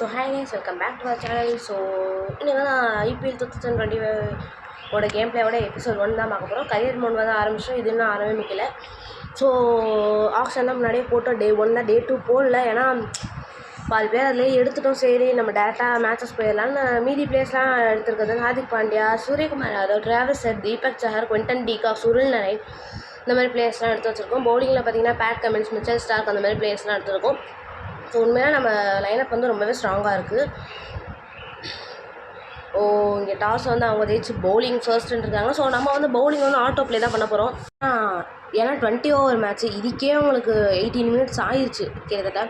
So hi guys, welcome back to our channel. So இன்றைக்கி தான் IPL 2020 game பிளேயோட episode 1 தான் பார்க்க போகிறோம். கரியர் மோட் தான் ஆரம்பிச்சோம், இது இன்னும் ஆரம்பிக்கல. ஸோ ஆக்ஷன் தான் முன்னாடியே போட்டோம். Day 1 தான், Day 2 போடல. ஏன்னா பாதி பேர் அதிலே எடுத்துட்டோம். சரி நம்ம டேரெக்டாக மேட்சஸ் போயிடலான்னு மீதி பிளேஸ்லாம் எடுத்துருக்கிறது ஹார்திக் பாண்டியா, சூரியகுமார் யாதவ், டிராவிஸ் ஹெட், தீபக் சஹர், குவிண்டன் டிகா, சுருல் நரேன், இந்த மாதிரி பிளேயர்ஸ்லாம் எடுத்து வச்சுருக்கோம். பவுலிங்கில் பார்த்தீங்கன்னா பேட் கமின்ஸ், மிச்சல் ஸ்டார்க், அந்த மாதிரி பிளேயர்ஸ்லாம் எடுத்துருக்கோம். ஸோ உண்மையாக நம்ம லைனப் வந்து ரொம்பவே ஸ்ட்ராங்காக இருக்குது. இங்கே டாஸ் வந்து அவங்க ஜெயிச்சு பவுலிங் ஃபர்ஸ்ட்டுன்னு இருக்காங்க. ஸோ நம்ம வந்து பவுலிங் வந்து ஆட்டோ ப்ளே தான் பண்ண போகிறோம். ஏன்னா 20 ஓவர் மேட்ச்சு, இதுக்கே உங்களுக்கு 18 மினிட்ஸ் ஆயிடுச்சு கிட்டத்தட்ட.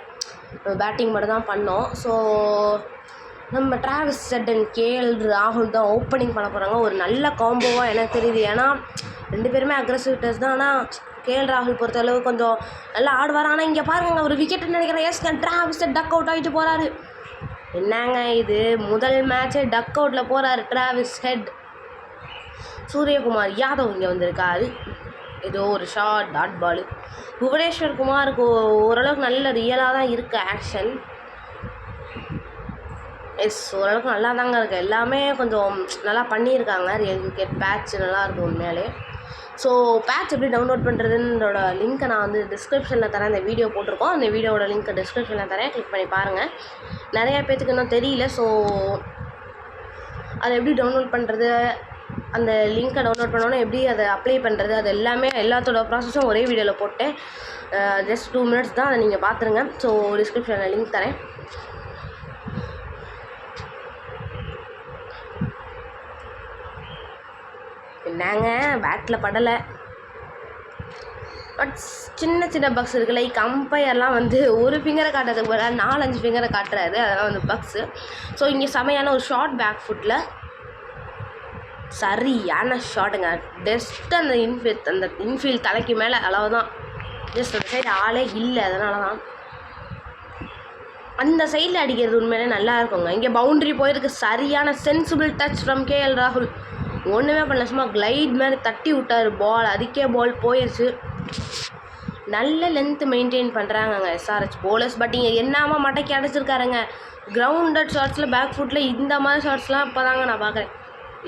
பேட்டிங் மட்டும் தான் பண்ணோம். ஸோ நம்ம டிராவிஸ் ஹெட் அண்ட் KL ராகுல் தான் ஓப்பனிங் பண்ண போகிறாங்க. ஒரு நல்ல காம்போவாக எனக்கு தெரியுது. ஏன்னா 2 பேருமே அக்ரெசிவ் டெஸ்ட் தான். ஆனால் KL ராகுல் பொறுத்தளவு கொஞ்சம் நல்லா ஆடுவார். ஆனால் இங்கே பாருங்க, ஒரு விக்கெட்டுன்னு நினைக்கிறேன். Yes, Travis Head duck out ஆகிட்டு போகிறாரு. என்னங்க இது, முதல் மேட்ச்சே டக் அவுட்டில் போகிறாரு டிராவிஸ் ஹெட். சூரியகுமார் யாதவ் இங்கே வந்திருக்காரு. ஏதோ ஒரு ஷார்ட் டாட் பால். புவனேஸ்வர் குமாருக்கு ஓரளவுக்கு நல்ல ரியலாக தான் இருக்குது ஆக்ஷன். எஸ், ஓரளவுக்கு நல்லா தாங்க இருக்குது. எல்லாமே கொஞ்சம் நல்லா பண்ணியிருக்காங்க. ரியல் கிரிக்கெட் பேட்ச் நல்லாயிருக்கும் உண்மையாலே. ஸோ பேட்ச் எப்படி டவுன்லோட் பண்ணுறதுன்றோட லிங்க்கை நான் வந்து டிஸ்கிரிப்ஷனில் தரேன். இந்த வீடியோ போட்டிருக்கோம், அந்த வீடியோவோட லிங்க்கை டிஸ்கிரிப்ஷனில் தரேன், கிளிக் பண்ணி பாருங்கள். நிறையா பேத்துக்கு இன்னும் தெரியல. ஸோ அதை எப்படி டவுன்லோட் பண்ணுறது, அந்த லிங்க்கை டவுன்லோட் பண்ணோன்னா எப்படி அதை அப்ளை பண்ணுறது, அது எல்லாமே எல்லாத்தோட ப்ராசஸும் ஒரே வீடியோவில் போட்டேன். ஜஸ்ட் 2 மினிட்ஸ் தான், அதை நீங்கள் பார்த்துருங்க. ஸோ டிஸ்கிரிப்ஷனில் லிங்க் தரேன். என்னங்க பேட்டில் படலை, பட் சின்ன சின்ன பக்ஸ் இருக்குது. லைக் அம்பையர்லாம் வந்து ஒரு ஃபிங்கரை காட்டுறதுக்கு போல 4-5 ஃபிங்கரை காட்டுறாரு. அதெல்லாம் வந்து பக்ஸு. ஸோ இங்கே செமையான ஒரு ஷார்ட் பேக் ஃபுட்டில் சரியான ஷாட்டுங்க. ஜஸ்ட் அந்த இன்ஃபீல்ட் தலைக்கு மேலே அளவு தான். ஜஸ்ட் அந்த சைடு ஆளே இல்லை, அதனால தான் அந்த சைடில் அடிக்கிறது உண்மையிலே நல்லா இருக்குங்க. இங்கே பவுண்ட்ரி போயிருக்கு. சரியான சென்சிபிள் டச் ஃப்ரம் KL ராகுல். ஒன்றுமே பண்ணல, சும்மா கிளைட் மாதிரி தட்டி விட்டார் பால். அதுக்கே பால் போயிடுச்சு. நல்ல லென்த்து மெயின்டைன் பண்ணுறாங்கங்க SRH போலர்ஸ். பட் இங்கே என்னாம மட்டைக்கு அடிச்சிருக்காருங்க. கிரவுண்டட் ஷார்ட்ஸில் பேக் ஃபுட்டில் இந்த மாதிரி ஷார்ட்ஸ்லாம் இப்போ தாங்க நான் பார்க்குறேன்.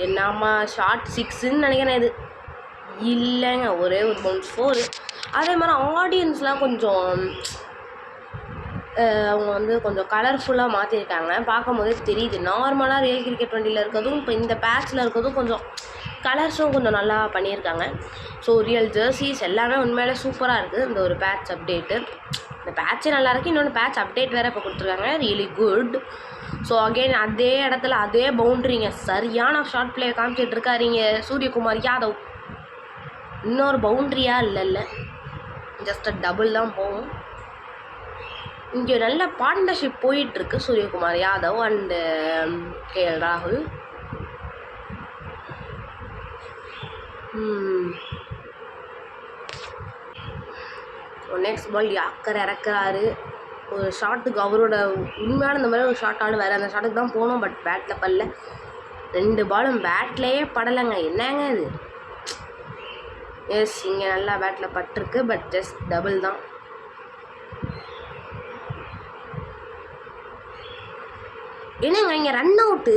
என்னாமா ஷார்ட் 6ன்னு நினைக்கிறேன். இது இல்லைங்க, ஒரே ஒரு பவுன்ஸ் 4. அதே மாதிரி ஆடியன்ஸ்லாம் கொஞ்சம் அவங்க வந்து கொஞ்சம் கலர்ஃபுல்லாக மாற்றிருக்காங்க. பார்க்கும் போதே தெரியுது. நார்மலாக ரியல் கிரிக்கெட் 20 இருக்கிறதும் இப்போ இந்த பேட்சில் இருக்கிறதும் கொஞ்சம் கலர்ஸும் கொஞ்சம் நல்லா பண்ணியிருக்காங்க. ஸோ ரியல் ஜெர்சிஸ் எல்லாமே உண்மையிலே சூப்பராக இருக்குது. இந்த ஒரு பேட்ச் அப்டேட்டு, இந்த பேட்சே நல்லாயிருக்கு. இன்னொன்று பேட்ச் அப்டேட் வேறு இப்போ கொடுத்துருக்காங்க, ரியலி குட். ஸோ அகெயின் அதே இடத்துல அதே பவுண்ட்ரிங்க, சரியான ஷார்ட் பிளே காமிச்சிட்டு இருக்காருங்க சூரியகுமார் யாதவ். இன்னொரு பவுண்ட்ரியா இல்லை, ஜஸ்ட் டபுள் தான் போகும். இங்கே நல்ல பார்ட்னர்ஷிப் போயிட்டுருக்கு சூரியகுமார் யாதவ் அண்டு KL ராகுல். நெக்ஸ்ட் பால் யாக்கர் இறக்குறாரு. ஒரு ஷாட்டுக்கு அவரோட உண்மையான இந்த மாதிரி ஒரு ஷாட் ஆடு வேறு, அந்த ஷாட்டுக்கு தான் போனோம். பட் பேட்டில் படல. 2 பாலும் பேட்லேயே படலைங்க. என்னங்க இது. எஸ், இங்கே நல்லா பேட்டில் பட்டிருக்கு. பட் ஜஸ்ட் டபுள் தான். என்னங்க இங்கே ரன் அவுட்டு.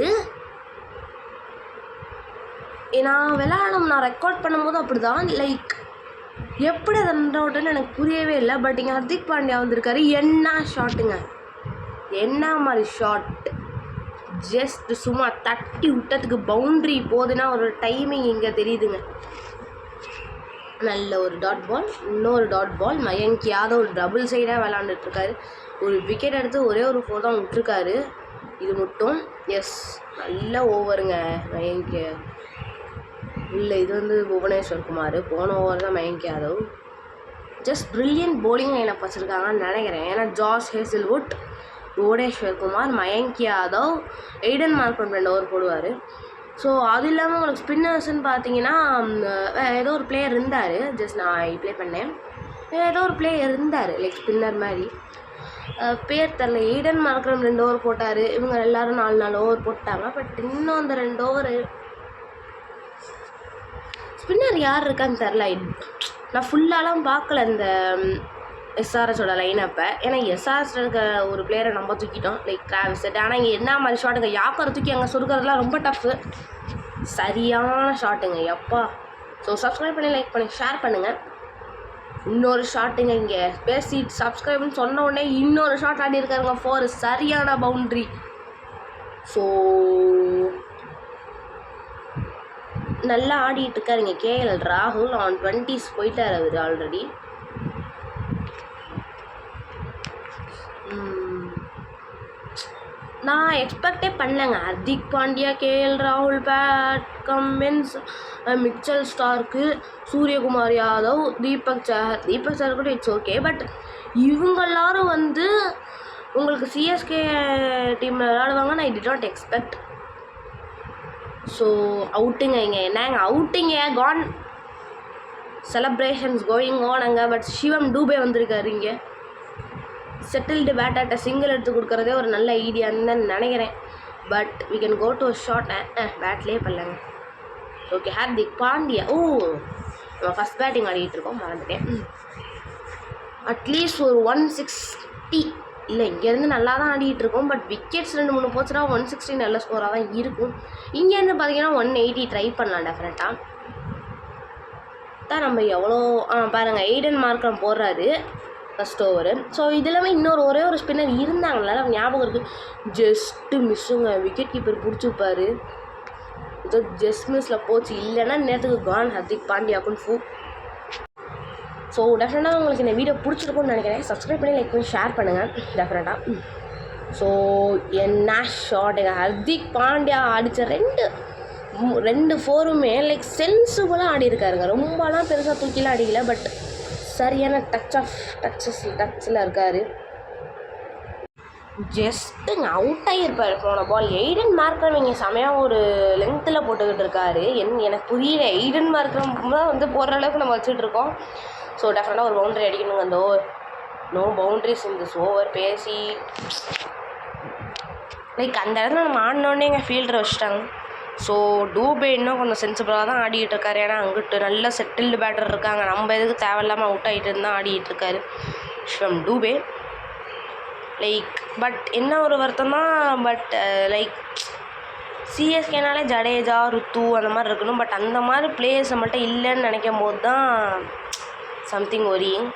நான் விளையாடும், நான் ரெக்கார்ட் பண்ணும்போது அப்படி தான். லைக் எப்படி அது ரன் அவுட்டுன்னு எனக்கு புரியவே இல்லை. பட் இங்கே ஹர்திக் பாண்டியா வந்திருக்காரு. என்ன ஷாட்டுங்க, என்ன மாதிரி ஷாட். ஜஸ்ட் சும்மா தட்டி விட்டதுக்கு பவுண்ட்ரி போகுதுன்னா ஒரு டைமிங் இங்கே தெரியுதுங்க. நல்ல ஒரு டாட் பால், இன்னொரு dot ball. Mayank Yadav double சைடாக விளாண்டுட்ருக்காரு. ஒரு விக்கெட் எடுத்து ஒரே ஒரு 4 தான் விட்டுருக்காரு. இது மட்டும் எஸ், நல்ல ஓவருங்க மயங்க். இல்லை, இது வந்து புவனேஸ்வர் குமார். போன ஓவர் தான் Mayank Yadav. Just brilliant bowling lineup வச்சுருக்காங்கன்னு நினைக்கிறேன். ஏன்னா Josh Hazlewood, Bhuvneshwar Kumar, Mayank Yadav, Aiden Markram 2 over போடுவார். ஸோ அது இல்லாமல் உங்களுக்கு ஸ்பின்னர்ஸ்ன்னு பார்த்தீங்கன்னா ஏதோ ஒரு பிளேயர் இருந்தார். ஜஸ்ட் நான் ப்ளே பண்ணேன். ஏதோ ஒரு பிளேயர் இருந்தார் லைக் ஸ்பின்னர் மாதிரி, பேர் தெரில. எய்டன் மார்க்ரம் 2 ஓவர் போட்டார். இவங்க எல்லோரும் 4 ஓவர் போட்டாங்க. பட் இன்னும் அந்த 2 ஓவர் ஸ்பின்னர் யார் இருக்கான்னு தெரில. நான் ஃபுல்லாலாம் பார்க்கல. இந்த எஸ்ஆர்எஸோட லைனப்பை. ஏன்னா எஸ்ஆர்எஸ் இருக்க ஒரு பிளேயரை நம்ம தூக்கிட்டோம், லைக் டிராவிஸ் ஹெட். ஆனால் இங்கே என்ன மாதிரி ஷாட்டுங்க, யாக்கரை தூக்கி அங்கே சொருக்கிறதுலாம் ரொம்ப டஃப்பு. சரியான ஷாட்டுங்க எப்பா. ஸோ சப்ஸ்கிரைப் பண்ணி, லைக் பண்ணி, ஷேர் பண்ணுங்கள். இன்னொரு ஷாட்டுங்க, இங்கே பேசி சப்ஸ்கிரைப்னு சொன்ன உடனே இன்னொரு ஷாட் ஆடி இருக்காருங்க 4, சரியான பவுண்ட்ரி. ஸோ நல்லா ஆடிட்டு இருக்காருங்க கேஎல் ராகுல். ஆன் 20s போயிட்டார் அவர் ஆல்ரெடி. நான் எக்ஸ்பெக்டே பண்ணலைங்க. ஹர்திக் பாண்டியா, கேஎல் ராகுல், Pat Cummins, Mitchell Starc, Suryakumar Yadav, Deepak Chahar கூட இட்ஸ் ஓகே. பட் இவங்க எல்லாரும் வந்து உங்களுக்கு சிஎஸ்கே டீமில் விளையாடுவாங்க. நான் டிட் நாட் எக்ஸ்பெக்ட். ஸோ அவுட்டுங்க, இங்கே என்னங்க அவுட்டிங்க கான், செலப்ரேஷன்ஸ் கோயிங் ஆன் அங்கே. பட் சிவம் டூபே வந்திருக்காரு இங்கே. செட்டில்டு பேட்டாட்ட சிங்கிள் எடுத்து கொடுக்குறதே ஒரு நல்ல ஐடியான்னு தான் நினைக்கிறேன். But we can go to shot. பேட்லேயே பண்ணலங்க. ஓகே, ஹார்திக் பாண்டியா. நம்ம ஃபஸ்ட் பேட்டிங் ஆடிக்கிட்டு இருக்கோம், மறந்துட்டேன். அட்லீஸ்ட் ஒரு 160 இல்லை, இங்கேருந்து நல்லா தான் ஆடிக்கிட்டு இருக்கோம். பட் விக்கெட்ஸ் 2-3 போச்சுன்னா 160 நல்ல ஸ்கோராக தான் இருக்கும். இங்கேருந்து பார்த்தீங்கன்னா 180 ட்ரை பண்ணலாம் டெஃபினட்டாக தான். நம்ம எவ்வளோ பாருங்கள், எய்டன் மார்க்கம் போடுறாரு ஃபஸ்ட் ஓவரு. ஸோ இதெல்லாமே இன்னொரு ஒரே ஒரு ஸ்பின்னர் இருந்தாங்களா ஞாபகம் இருக்குது. ஜஸ்ட்டு மிஸ்ஸுங்க, விக்கெட் கீப்பர் பிடிச்சிப்பார். ஏதோ ஜஸ்ட் மிஸ்ஸில் போச்சு, இல்லைன்னா நேரத்துக்கு கான் ஹர்திக் பாண்டியா குன்ஃபு. ஸோ டெஃபினட்டாக உங்களுக்கு இந்த வீடியோ பிடிச்சிருக்குன்னு நினைக்கிறேன். சப்ஸ்கிரைப் பண்ணி, லைக் பண்ணி, ஷேர் பண்ணுங்கள் டெஃபினட்டாக. ஸோ என்ன ஷாட்டுங்க, ஹர்திக் பாண்டியா அடித்த ரெண்டு 4மே லைக் சென்சிபிளாக ஆடி இருக்காருங்க. ரொம்பலாம் பெருசாக தூக்கிலாம் அடிக்கல. பட் சரியான டச்சில் இருக்கார். ஜஸ்ட்டுங்க அவுட் ஆகியிருப்பார் போன பால். எய்டன் மார்க்கம் இங்கே செமையாக ஒரு லென்த்தில் போட்டுக்கிட்டு இருக்காரு. எனக்கு புரியல, எய்டன் மார்க்கம் தான் வந்து போடுற அளவுக்கு நம்ம வச்சுட்ருக்கோம். ஸோ டெஃபினட்டாக ஒரு பவுண்ட்ரி அடிக்கணுங்க. அந்த ஓவர் நோ பவுண்ட்ரிஸ் இந்த ஓவர் பேசி லைக் அந்த இடத்துல நம்ம ஆடினோடனே எங்கள் ஃபீல்டரை வச்சுட்டாங்க. ஸோ டூபே இன்னும் கொஞ்சம் சென்சிபிளாக தான் ஆடிக்கிட்டு இருக்காரு. ஏன்னா அங்கிட்டு நல்ல செட்டில்டு பேட்டர் இருக்காங்க. நம்ம எதுக்கு தேவையில்லாமல் அவுட் ஆகிட்டு இருந்தால் ஆடிக்கிட்டு இருக்காரு ஃப்ரம் டூபே. லைக் பட் என்ன ஒரு வருத்தம் தான். பட் லைக் சிஎஸ்கேனாலே ஜடேஜா, ருத்து அந்த மாதிரி இருக்கணும். பட் அந்த மாதிரி பிளேயர்ஸ் நம்மள்ட்ட இல்லைன்னு நினைக்கும் போது தான் சம்திங் ஒரியிங்.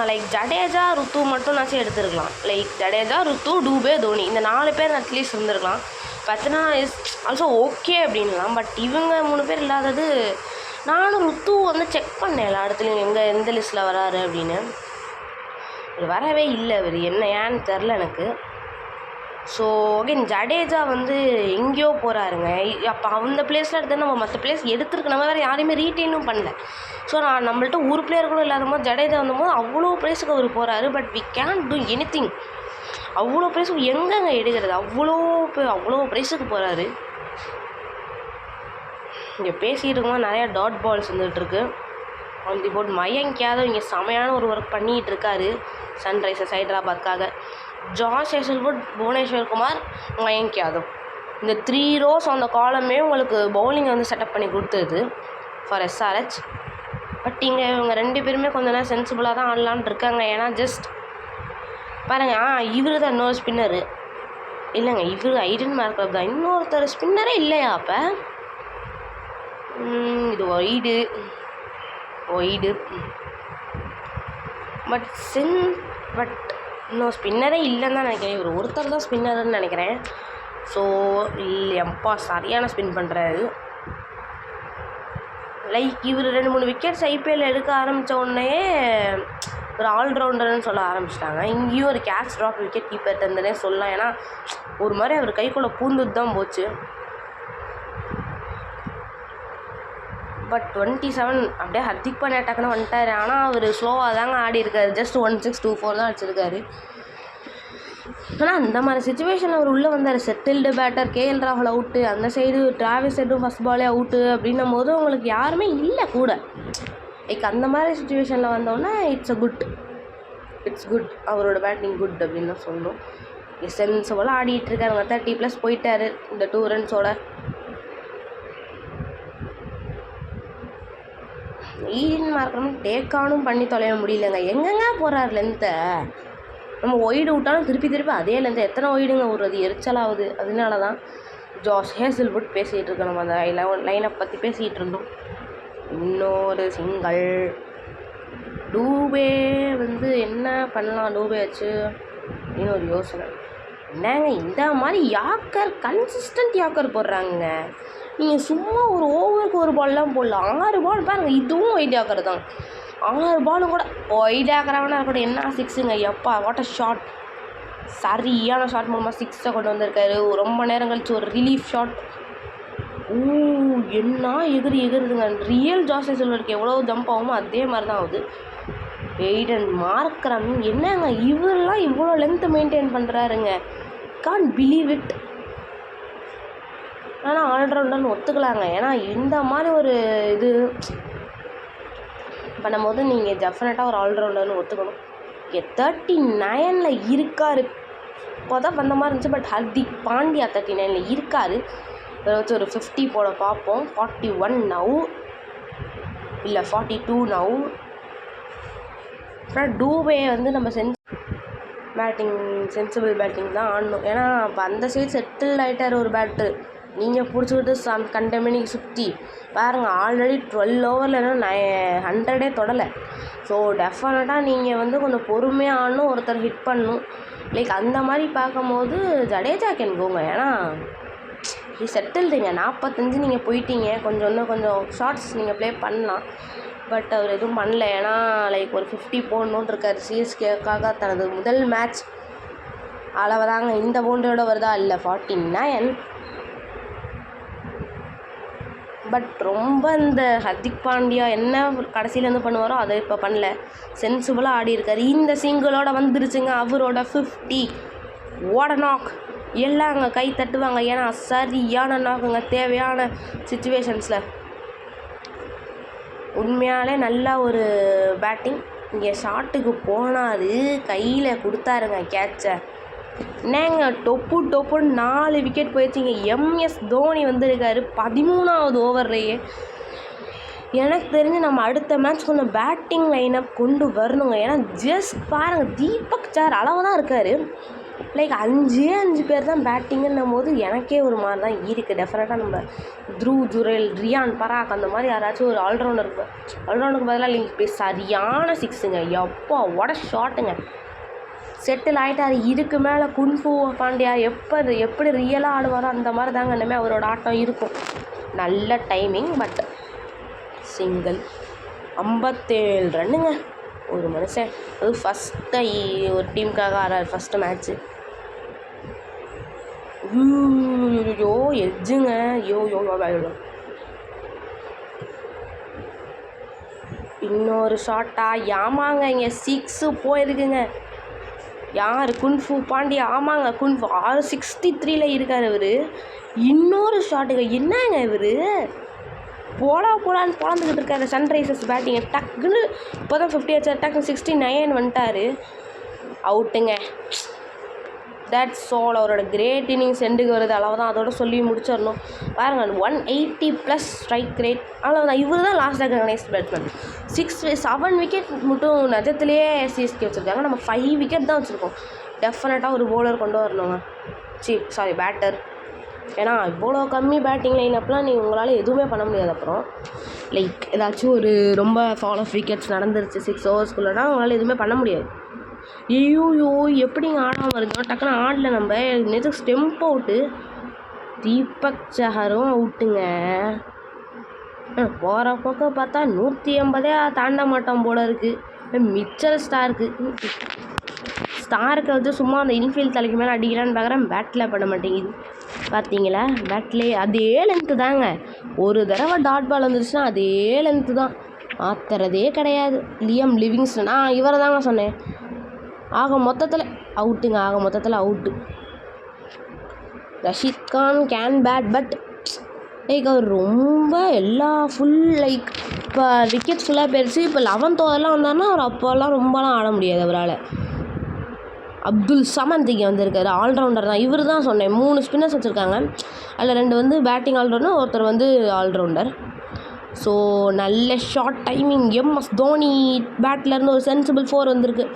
லைக் ஜடேஜா, ருத்து மட்டும் நாச்சும் எடுத்துருக்கலாம். லைக் ஜடேஜா, ருத்து, டூபே, தோனி இந்த 4 பேர் அட்லீஸ்ட் இருந்திருக்கலாம். பார்த்தீங்கன்னா இஸ் ஆல்சோ ஓகே அப்படின்லாம். பட் இவங்க 3 பேர் இல்லாதது. நானும் ருத்து வந்து செக் பண்ணேன் எல்லா இடத்துலையும் எந்த லிஸ்ட்டில் வராரு அப்படின்னு. வரவே இல்லை அவர், ஏன்னு தெரில எனக்கு. ஸோ ஓகே, ஜடேஜா வந்து எங்கேயோ போகிறாருங்க. அப்போ அந்த பிளேஸில் எடுத்து நம்ம மற்ற பிளேஸ் எடுத்துருக்கு. நம்ம வேறு யாரையுமே ரீட்டெயினும் பண்ணல. ஸோ நம்மள்ட்ட ஒரு பிளேயர் கூட இல்லாத போது ஜடேஜா வந்தபோது அவ்வளோ பிளேஸுக்கு அவர் போகிறாரு. But we can do anything. அவ்வளோ ப்ரைஸுக்கு எங்கெங்க எடுக்கிறது, அவ்வளோ ப்ரைஸுக்கு போகிறாரு. இங்கே பேசிகிட்டு இருக்கும்போது நிறையா டாட் பால்ஸ் வந்துட்டுருக்கு on the board. Mayank Yadav இங்கே செமையான ஒரு ஒர்க் பண்ணிகிட்டு இருக்காரு சன்ரைசர்ஸ் ஹைதராபாத்காக. ஜாஷ் ஹேசல்வுட், புவனேஸ்வர் குமார், மயங்க் யாதவ் இந்த 3 rows அந்த காலமே உங்களுக்கு பவுலிங் வந்து செட்டப் பண்ணி கொடுத்தது ஃபார் எஸ்ஆர்ஹெச். பட் இங்கே இவங்க 2 பேருமே கொஞ்சம் நேரம் சென்சிபிளாக தான் ஆடலான்னு இருக்காங்க. ஏன்னா ஜஸ்ட் பாருங்கள், இவர் தான் இன்னொரு ஸ்பின்னரு இல்லைங்க, இவர் ஐடன் மார்க்கப் தான். இன்னொருத்தர் ஸ்பின்னரே இல்லையா அப்போ? இது ஒய்டு பட் இன்னும் ஸ்பின்னரே இல்லைன்னு தான் நினைக்கிறேன். இவர் ஒருத்தர் தான் ஸ்பின்னருன்னு நினைக்கிறேன். ஸோ இல்லையப்பா, சரியான ஸ்பின் பண்ணுறாரு. லைக் இவர் 2-3 விக்கெட்ஸ் ஐபிஎல் எடுக்க ஆரம்பித்த உடனே ஒரு ஆல்ரவுண்டர்னு சொல்ல ஆரம்பிச்சிட்டாங்க. இங்கேயும் ஒரு கேட்ச் ட்ராப் விக்கெட் கீப்பர் இருந்தனே சொல்லலாம். ஏன்னா ஒரு மாதிரி அவர் கைக்குள்ளே பூந்துட்டு தான் போச்சு. பட் 27 அப்படியே ஹர்திக் பாண்டியா டக்குன்னு வந்துட்டார். ஆனால் அவர் ஸ்லோவாக தாங்க ஆடி இருக்காரு. ஜஸ்ட் 1624 தான் அடிச்சிருக்காரு. ஆனால் அந்த மாதிரி சுச்சுவேஷனில் அவர் உள்ளே வந்தார். செட்டில்டு பேட்டர், கேஎல் ராகுல் அவுட்டு, அந்த சைடு டிராவிஸ் ஹெட்டும் ஃபஸ்ட் பாலே அவுட்டு அப்படின்னும் போது உங்களுக்கு யாருமே இல்லை கூட. லைக் அந்த மாதிரி சுச்சுவேஷனில் வந்தோன்னா இட்ஸ் குட் அவரோட பேட்டிங் குட் அப்படின்னு தான் சொல்லணும். சென்ஸோட ஆடிட்டு இருக்காருங்க. 30+ போயிட்டார் இந்த 2 runsோட. ஈடன் மார்க்கரும் டேக் ஆனும் பண்ணி தொலைய முடியலங்க. எங்கெங்க போகிறார் லென்த்தை? நம்ம ஒய்டு விட்டாலும் திருப்பி அதே லென்த்தை எத்தனை ஒய்டுங்க விடுறது? எரிச்சலாகுது. அதனால தான் ஜாஷ் ஹேசல்வுட் பேசிகிட்டு இருக்கோம். நம்ம அந்த லைனை பற்றி பேசிகிட்டு இருந்தோம். இன்னொரு சிங்கிள். டூபே வந்து என்ன பண்ணலாம் டூபே வச்சு அப்படின்னு ஒரு யோசனை. என்னங்க இந்த மாதிரி யாக்கர் கன்சிஸ்டன்ட் யாக்கர் போடுறாங்க. நீங்கள் சும்மா ஒரு ஓவருக்கு ஒரு பால்லாம் போடலாம். 6 பால் பாருங்கள், இதுவும் ஒயிட் யாக்கர் தான். 6 பாலும் கூட ஒயிட் யாக்கராகனா இருக்கட்டும். என்ன 6ங்க எப்பா வாட் அ ஷாட். சரியான ஷாட் மூலமாக 6 கொண்டு வந்திருக்காரு. ரொம்ப நேரம் கழிச்சு ஒரு ரிலீஃப் ஷாட். என்ன எகுதுங்க. ரியல் ஜாஸ் ஹேசல்வுட்க்கு எவ்வளோ ஜம்ப் ஆகுமோ அதே மாதிரி தான் ஆகுது. எய்டன் மார்க்ரம் என்னங்க இவரெல்லாம் இவ்வளோ லென்த்து மெயின்டைன் பண்ணுறாருங்க. Can't believe it. ஆனால் ஆல்ரவுண்டர்னு ஒத்துக்கலாங்க. ஏன்னா இந்த மாதிரி ஒரு இது பண்ணும்போது நீங்கள் டெஃபினட்டாக ஒரு ஆல்ரவுண்டர்னு ஒத்துக்கணும். 39 இருக்கார். இப்போ தான் வந்த மாதிரி இருந்துச்சு. பட் ஹர்திக் பாண்டியா 39 இருக்கார். இதை வச்சு ஒரு 50 போட பார்ப்போம். 41 நவ் இல்லை 42 நவ். அப்புறம் டூபே வந்து நம்ம சென்சிபிள் பேட்டிங் தான் ஆடணும். ஏன்னா இப்போ அந்த சைடு செட்டில் ஆகிட்டார் ஒரு பேட்டு. நீங்கள் பிடிச்சிக்கிட்டு கண்டமணிக்கு சுற்றி பாருங்கள். ஆல்ரெடி 12 ஓவரில் என்ன 100 தொடலை. ஸோ டெஃபினட்டாக நீங்கள் வந்து கொஞ்சம் பொறுமையாக ஆடணும். ஒருத்தர் ஹிட் பண்ணணும். லைக் அந்த மாதிரி பார்க்கும்போது ஜடேஜா கேன் போங்க. ஏன்னா செட்டில்டுங்க. 45 நீங்கள் போயிட்டீங்க. கொஞ்சம் ஷார்ட்ஸ் நீங்கள் ப்ளே பண்ணலாம். பட் அவர் எதுவும் பண்ணல. ஏன்னா லைக் ஒரு 50 போடணுன்னு இருக்கார். சிஎஸ்கேக்காக தனது முதல் மேட்ச் அளவுதாங்க. இந்த பவுண்டரியோட வருதா இல்லை 49. பட் ரொம்ப இந்த ஹர்திக் பாண்டியா என்ன கடைசியிலேருந்து பண்ணுவாரோ அதை இப்போ பண்ணல. சென்சிபிளாக ஆடி இருக்கார். இந்த சிங்கிளோட வந்துருச்சுங்க அவரோட 50. What knock. எல்லாம் அங்கே கை தட்டுவாங்க. ஏன்னா சரியான நாக்குங்க தேவையான சிச்சுவேஷன்ஸில். உண்மையாலே நல்ல ஒரு பேட்டிங். இங்கே ஷாட்டுக்கு போனார், கையில் கொடுத்தாருங்க கேட்சை. என்னங்க டொப்புன்னு 4 விக்கெட் போயிடுச்சிங்க. எம்எஸ் தோனி வந்திருக்காரு 13வது ஓவர்லேயே. எனக்கு தெரிஞ்சு நம்ம அடுத்த மேட்ச் கொஞ்சம் பேட்டிங் லைனப் கொண்டு வரணுங்க. ஏன்னா ஜஸ்ட் பாருங்கள், தீபக் சார் அளவு தான் இருக்கார். லைக் 5 பேர் தான் பேட்டிங்குன்னும் போது எனக்கே ஒரு மாதிரி தான் இருக்குது. டெஃபினட்டாக நம்ம த்ருவ் ஜுரேல், ரியான் பராக் அந்த மாதிரி யாராச்சும் ஒரு ஆல்ரவுண்டருக்கு பதிலாக லிங்க் சரியான 6ங்க. எப்போ உட ஷாட்டுங்க. செட்டில் ஆகிட்டார். இதுக்கு மேலே குன்ஃபு பாண்டியா எப்படி ரியலாக ஆடுவாரோ அந்த மாதிரி தாங்க இனிமேல் அவரோட ஆட்டம் இருக்கும். நல்ல டைமிங். பட் சிங்கிள் 57 ரன்னுங்க ஒரு மனுஷன். அது ஃபஸ்ட்டு ஒரு டீமுக்காக ஆடுறாரு ஃபஸ்ட்டு மேட்ச்சு. யோ எஜ்ஜுங்க. யோ இன்னொரு ஷாட்டா? ஆமாங்க இங்கே 6 போயிருக்குங்க. யார்? குன்ஃபு பாண்டியா. ஆமாங்க குன்ஃபு 63ல் இருக்கார் இவர். இன்னொரு ஷாட்டுங்க. என்னங்க இவர் போலான்னு பொழந்துக்கிட்டு இருக்காரு. சன்ரைசர்ஸ் பேட்டிங்க டக்குன்னு இப்போ தான் 50 ஆச்சு. டக்குன்னு 69 வந்துட்டார். அவுட்டுங்க. That's all. அவரோட கிரேட் இன்னிங்ஸ் எண்டுக்கு வருது. அளவு தான். அதோட சொல்லி முடிச்சிடணும். பாருங்கள் 180+ ஸ்ட்ரைக் ரேட். அவ்வளோதான். இவர் தான் லாஸ்ட் ரெகனைஸ்ட் பேட்ஸ்மேன். 7 விக்கெட் மட்டும் நிஜத்துலேயே சிஎஸ்கே வச்சுருக்காங்க. நம்ம 5 விக்கெட் தான் வச்சுருக்கோம். டெஃபினட்டாக ஒரு பவுலர் கொண்டு வரணுங்க. பேட்டர். ஏன்னா இவ்வளோ கம்மி பேட்டிங் லைனப்லாம் உங்களால் எதுவுமே பண்ண முடியாது. அப்புறம் லைக் ஏதாச்சும் ஒரு ரொம்ப ஃபால் ஆஃப் விக்கெட்ஸ் நடந்துருச்சு 6 ஓவர்ஸ்குள்ளனா உங்களால் எதுவுமே பண்ண முடியாது. ஐயோ எப்படிங்க ஆடாமல் இருந்தோம். டக்குன்னு ஆடல. நம்ம நேற்று ஸ்டெம்ப் அவுட்டு. தீபக் சஹரும் அவுட்டுங்க. போகிற பக்கம் பார்த்தா 180 தாண்ட மாட்டோம் போல இருக்குது. மிச்சல் ஸ்டாருக்கு வந்து சும்மா அந்த இன்ஃபீல்ட் தலைக்கு மேலே அடிக்கலான்னு பார்க்குறேன். பேட்டில் பண்ண மாட்டேங்குது. பார்த்தீங்களா? பேட்லேயே அதே லென்த்து தாங்க. ஒரு தடவை டாட் பால் வந்துருச்சுன்னா அதே லென்த்து தான். மாற்றுறதே கிடையாது. லியம் லிவிங்ஸ்டன் இவரை தாங்க சொன்னேன். ஆக மொத்தத்தில் out. Rashid Khan can bat. But like அவர் ரொம்ப லைக் இப்போ விக்கெட்ஸ் ஃபுல்லாக போயிடுச்சு. இப்போ 11th ஓவர்லாம் வந்தார்னா அவர் அப்போல்லாம் ரொம்பலாம் ஆட முடியாது அவரால். அப்துல் சமந்த் இங்கே வந்திருக்காரு. ஆல்ரவுண்டர் தான். இவர் தான் சொன்னேன் 3 ஸ்பின்னர்ஸ் வச்சுருக்காங்க. அதில் 2 வந்து பேட்டிங் ஆல்ரவுண்டர், ஒருத்தர் வந்து ஆல்ரவுண்டர். ஸோ நல்ல ஷார்ட் டைமிங் எம்எஸ் தோனி பேட்லேருந்து ஒரு சென்சிபிள் 4 வந்திருக்கு.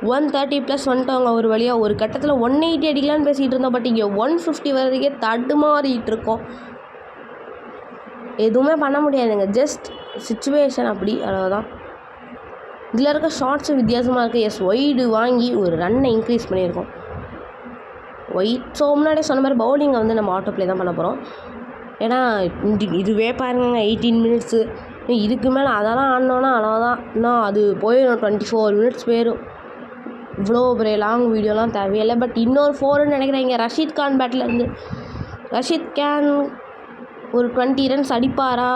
130+ வந்துட்டவங்க ஒரு வழியாக. ஒரு கட்டத்தில் 180 அடிக்கலான்னு பேசிகிட்டு இருந்தோம். பட் இங்கே 150 வர்றதுக்கே தடுமாறிட்டு இருக்கோம். எதுவுமே பண்ண முடியாதுங்க, ஜஸ்ட் சிச்சுவேஷன் அப்படி, அவ்வளோதான். இதில் இருக்க ஷார்ட்ஸு வித்தியாசமாக இருக்குது. எஸ், ஒய்டு வாங்கி ஒரு ரன்னை இன்க்ரீஸ் பண்ணியிருக்கோம். ஸோ முன்னாடியே சொன்ன மாதிரி பவுலிங்கை வந்து நம்ம ஆட்டோ ப்ளே தான் பண்ண போகிறோம். ஏன்னா இதுவே பாருங்க 18 மினிட்ஸு. இதுக்கு மேலே அதெல்லாம் ஆடினோன்னா அவ்வளோதான். இன்னும் அது போயிடும், 24 மினிட்ஸ் போயிடும். இவ்வளோ பெரிய லாங் வீடியோலாம் தேவையில்லை. பட் இன்னொரு 4ன்னு நினைக்கிறேன். இங்கே ரஷீத் கான் பேட்லேருந்து ரஷீத் கான் ஒரு 20 ரன்ஸ் அடிப்பாரா?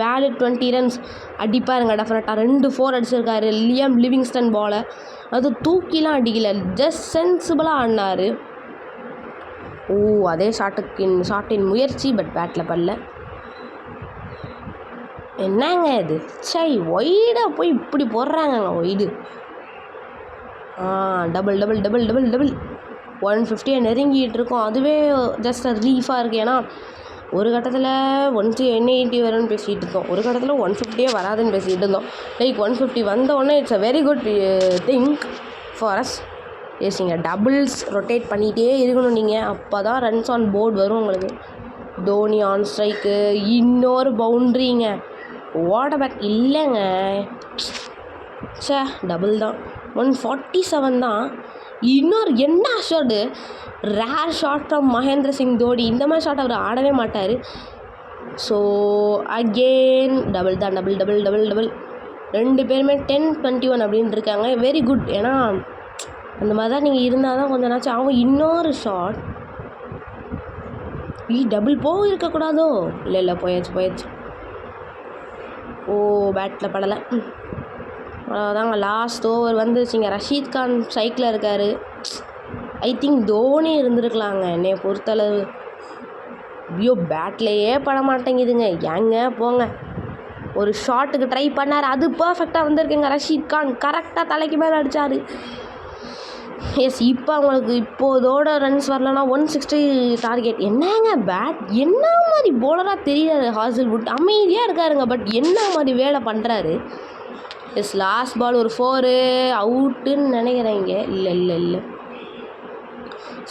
வேலிட் 20 ரன்ஸ் அடிப்பாருங்க டெஃபினட்டாக. 2 4 அடிச்சிருக்காரு. லியம் லிவிங்ஸ்டன் பாலை அது தூக்கிலாம் அடிக்கல, ஜஸ்ட் சென்சிபிளாக ஆடினார். ஓ, அதே ஷாட்டின் முயற்சி, பட் பேட்டில் படல. என்னங்க இது? சை, ஒய்டாக போய் இப்படி போடுறாங்கங்க wide. Double double double double double 150 நெருங்கிட்டு இருக்கோம். அதுவே ஜஸ்ட் ரிலீஃபாக இருக்குது. ஏன்னா ஒரு கட்டத்தில் 180 வரும்னு பேசிகிட்டு இருந்தோம், ஒரு கட்டத்தில் 150 வராதுன்னு பேசிகிட்டு இருந்தோம். லைக் 150 வந்த உடனே it's a very good thing for us. Yes, நீங்கள் டபுள்ஸ் ரொட்டேட் பண்ணிகிட்டே இருக்கணும். நீங்கள் அப்போ தான் ரன்ஸ் ஆன் போர்டு வரும் உங்களுக்கு. தோனி ஆன் ஸ்ட்ரைக்கு, இன்னொரு பவுண்ட்ரிங்க. வாட் பேட் இல்லைங்க, சே, டபுள் தான். 147 தான். இன்னொரு என்ன shot, rare shot from Mahendra Singh Dhoni. இந்த மாதிரி ஷாட் அவர் ஆடவே மாட்டார். ஸோ அகெயின் டபுள் தான், டபுள் டபுள் டபுள் டபுள். 2 பேருமே 10-21 அப்படின்னு இருக்காங்க. Very good. ஏன்னா அந்த மாதிரி தான் நீங்கள் இருந்தால் தான் கொஞ்சம் நாச்சும் ஆகும். இன்னொரு ஷாட், டபுள் இருக்கக்கூடாதோ? இல்லை போயாச்சு. ஓ, பேட்டில் படலை. அவ்வளோதாங்க, லாஸ்ட் ஓவர் வந்துருச்சுங்க. ரஷீத் கான் சைக்கிளில் இருக்கார். ஐ திங்க் தோனி இருந்திருக்கலாங்க என்னைய பொறுத்தளவு. ஐயோ, பேட்லேயே பட மாட்டேங்குதுங்க, ஏங்க போங்க. ஒரு ஷாட்டுக்கு ட்ரை பண்ணார், அது பர்ஃபெக்டாக வந்திருக்குங்க. ரஷீத் கான் கரெக்டாக தலைக்கு மேலே அடித்தார். எஸ், இப்போ அவங்களுக்கு இப்போதோட ரன்ஸ் வரலன்னா 160 டார்கெட். என்னங்க பேட், என்ன மாதிரி போலராக தெரியாது ஹாசல்வுட். அமைதியாக இருக்காருங்க, பட் என்ன மாதிரி வேலை பண்ணுறாரு. எஸ், லாஸ்ட் பால் ஒரு 4 அவுட்டுன்னு நினைக்கிறேன். இங்கே இல்லை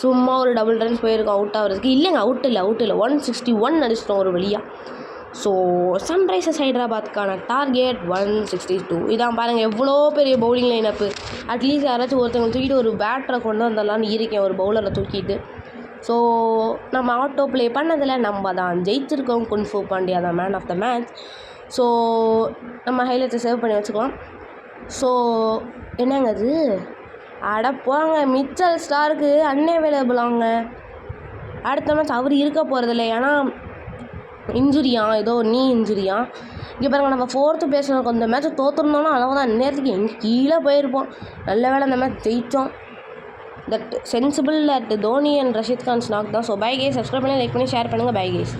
சும்மா ஒரு டபுள் ரன்ஸ் போயிருக்கோம் அவுட் ஆகிறதுக்கு. இல்லைங்க, அவுட் இல்லை 161 அடிச்சிட்டோம் ஒரு வழியாக. ஸோ சன்ரைசர்ஸ் ஹைதராபாத்துக்கான டார்கெட் 162. இதான் பாருங்கள் எவ்வளோ பெரிய பவுலிங் லைனப்பு. அட்லீஸ்ட் யாராச்சும் ஒருத்தவங்க தூக்கிட்டு ஒரு பேட்டரை கொண்டு வந்துடலான்னு இருக்கேன், ஒரு பவுலரை தூக்கிட்டு. ஸோ நம்ம ஆட்டோ ப்ளே பண்ணதில் நம்ம தான் ஜெயிச்சிருக்கோம். குன்ஃபு பாண்டியா தான் man of the match. So நம்ம ஹைலைட்ஸை சேவ் பண்ணி வச்சுக்கலாம். ஸோ என்னங்க அது, அட போங்க, மிச்சல் ஸ்டாருக்கு அன்அவைலபிளாங்க. அடுத்த மேட்ச் அவர் இருக்க போகிறதில்ல, ஏன்னா ஏதோ நீ இன்ஜுரியா. இங்கே பாருங்கள், நம்ம 4th பிளேஸில் இந்த மேட்ச்சை தோற்றுருந்தோன்னா அளவுதான் நேரத்துக்கு எங்கே கீழே போயிருப்போம். நல்ல வேளை இந்த மேட்ச் ஜெயித்தோம். That sensible at Dhoni and Rashid Khan ஸ்நாக் தான். ஸோ பை கைஸ், சப்ஸ்கிரைப் பண்ணி லைக் பண்ணி ஷேர் பண்ணுங்கள். Bye guys.